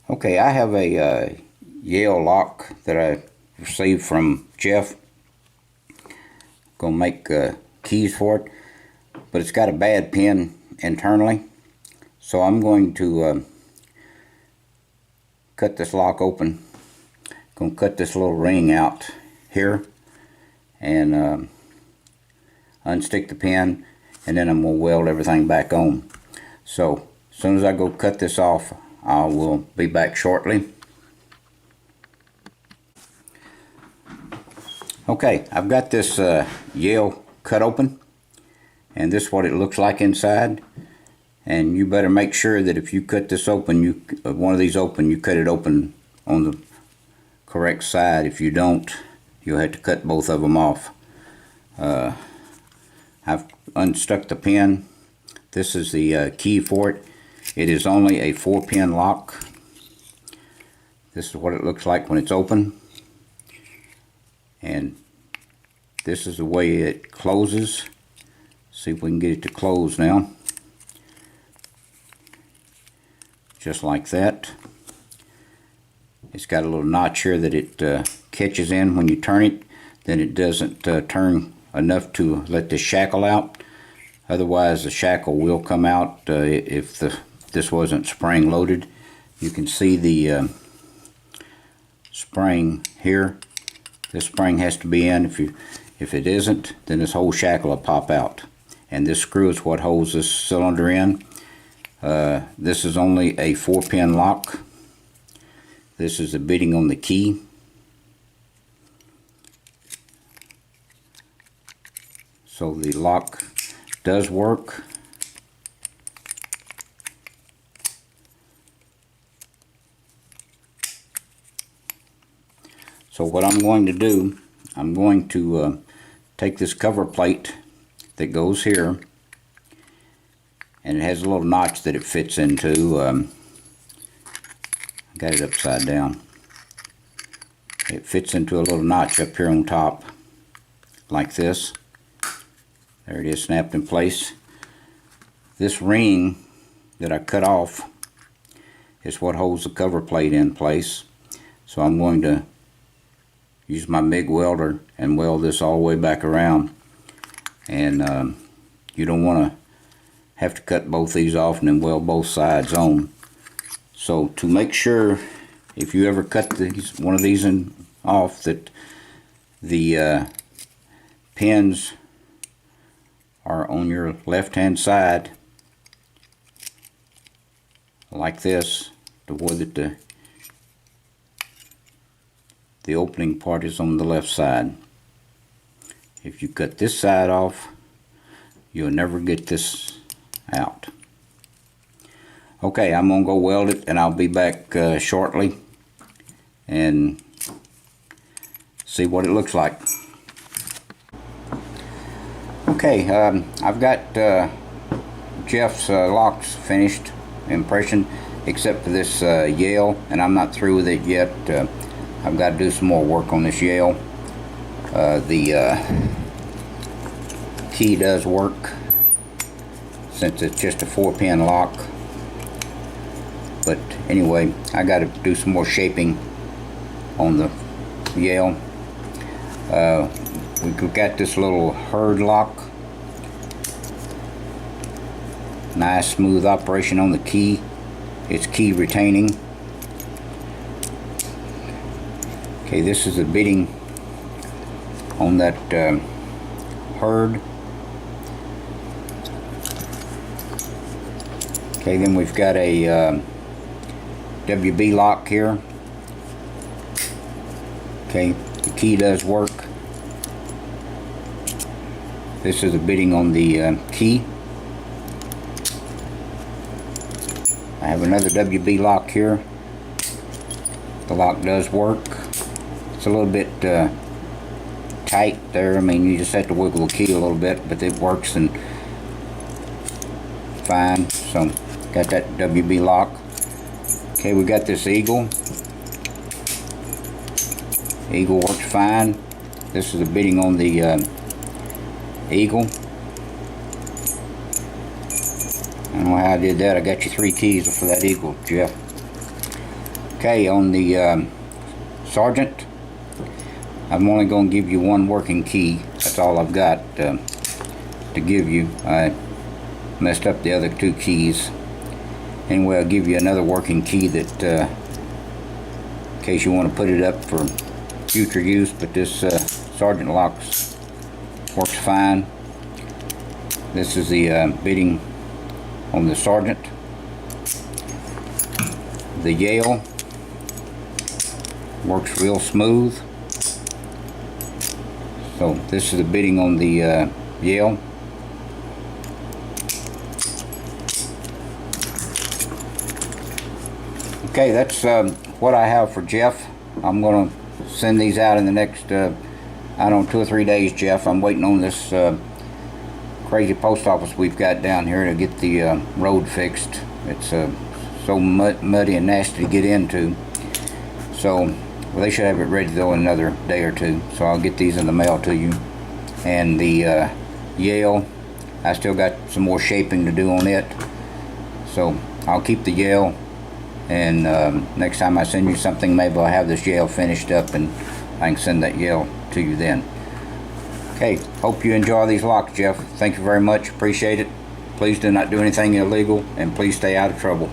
Okay, I have a Yale lock that I received from Jeff. Gonna make keys for it, but it's got a bad pin internally, so I'm going to cut this lock open. Gonna cut this little ring out here and unstick the pin, and then I'm gonna weld everything back on. So as soon as I go cut this off, I will be back shortly. Okay, I've got this Yale cut open, and this is what it looks like inside. And you better make sure that if you cut this open, one of these open, you cut it open on the correct side. If you don't, you'll have to cut both of them off. I've unstuck the pin. This is the key for it. It is only a 4-pin lock. This is what it looks like when it's open. And this is the way it closes. See if we can get it to close now. Just like that. It's got a little notch here that it catches in when you turn it. Then it doesn't turn enough to let the shackle out. Otherwise the shackle will come out if this wasn't spring loaded. You can see the spring here. This spring has to be in. If it isn't, then this whole shackle will pop out. And this screw is what holds this cylinder in. This is only a 4-pin lock. This is the bitting on the key. So the lock does work. So what I'm going to do, I'm going to take this cover plate that goes here, and it has a little notch that it fits into. I got it upside down. It fits into a little notch up here on top, like this. There it is, snapped in place. This ring that I cut off is what holds the cover plate in place. So I'm going to use my MIG welder and weld this all the way back around. And you don't want to have to cut both these off and then weld both sides on. So to make sure, if you ever cut one of these off, that the pins are on your left hand side like this, to where that the opening part is on the left side. If you cut this side off, you'll never get this out. Okay, I'm gonna go weld it, and I'll be back shortly and see what it looks like. Okay, I've got Jeff's locks finished, impression, except for this Yale, and I'm not through with it yet. I've got to do some more work on this Yale. The key does work, since it's just a 4-pin lock. But anyway, I got to do some more shaping on the Yale. We've got this little herd lock. Nice smooth operation on the key. It's key retaining. Okay, this is the bitting on that herd. Okay, then we've got a WB lock here. Okay, the key does work. This is the bitting on the key. I have another WB lock here. The lock does work. It's a little bit tight there. I mean, you just have to wiggle the key a little bit, but it works and fine. So got that WB lock. Okay, we got this Eagle. Eagle works fine. This is the bitting on the Eagle. I don't know how I did that. I got you 3 keys for that Eagle, Jeff. Okay, on the Sergeant, I'm only going to give you one working key. That's all I've got to give you. I messed up the other two keys. Anyway, I'll give you another working key that in case you want to put it up for future use, but this Sergeant locks works fine. This is the bitting on the Sergeant. The Yale works real smooth. So this is the bitting on the Yale. Okay, that's what I have for Jeff. I'm going to send these out in the next, I don't know, 2 or 3 days, Jeff. I'm waiting on this crazy post office we've got down here to get the road fixed. It's so muddy and nasty to get into. So, well, they should have it ready though in another day or two. So I'll get these in the mail to you. And the Yale, I still got some more shaping to do on it. So I'll keep the Yale. And next time I send you something, maybe I'll have this Yale finished up and I can send that Yale to you then. Okay, hope you enjoy these locks, Jeff. Thank you very much. Appreciate it. Please do not do anything illegal and please stay out of trouble.